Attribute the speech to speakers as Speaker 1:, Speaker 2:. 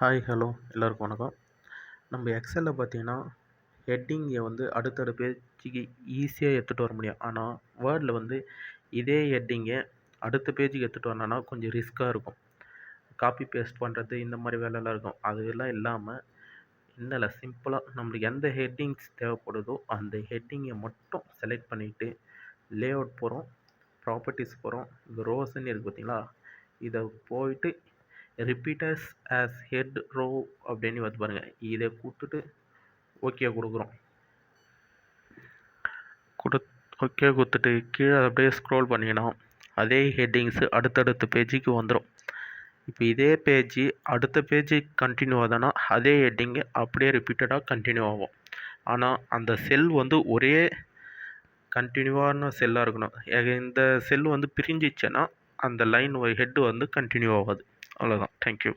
Speaker 1: Hi hello எல்லோருக்கும் வணக்கம். நம்ம எக்ஸலில் பார்த்தீங்கன்னா ஹெட்டிங்கை அடுத்தடுத்த பேஜுக்கு ஈஸியாக எடுத்துகிட்டு வர முடியும். ஆனால் வேர்டில் இதே ஹெட்டிங்கை அடுத்த பேஜுக்கு எடுத்துகிட்டு வரணுன்னா கொஞ்சம் ரிஸ்க்காக இருக்கும். காப்பி பேஸ்ட் பண்ணுறது இந்த மாதிரி வேலைலாம் இருக்கும். அதெல்லாம் இல்லாமல் இல்லை சிம்பிளாக நம்மளுக்கு எந்த ஹெட்டிங்ஸ் தேவைப்படுதோ அந்த ஹெட்டிங்கை மட்டும் செலக்ட் பண்ணிவிட்டு லே அவுட் போகிறோம், ப்ராப்பர்ட்டிஸ் போகிறோம். இங்கே ரோஸ்ன்னு இருக்குது பார்த்தீங்களா, இதை போயிட்டு ரிப்பீட்டர்ஸ் ஆஸ் ஹெட் ரோ அப்படின்னு பாருங்கள். இதை கொடுத்துட்டு ஓகே கொடுக்குறோம். ஓகே கொடுத்துட்டு கீழே அப்படியே ஸ்க்ரோல் பண்ணிங்கன்னா அதே ஹெட்டிங்ஸு அடுத்தடுத்த பேஜுக்கு வந்துடும். இப்போ இதே பேஜ் அடுத்த பேஜ் கண்டினியூ ஆகுதுன்னா அதே ஹெட்டிங்கு அப்படியே ரிப்பீட்டடாக கண்டினியூ ஆகும். ஆனால் அந்த செல் ஒரே கண்டினியூவான செல்லாக இருக்கணும். இந்த செல் பிரிஞ்சிச்சுன்னா அந்த லைன் ஹெட்டு கண்டினியூ ஆகாது. அவ்வளோதான். தேங்க்யூ.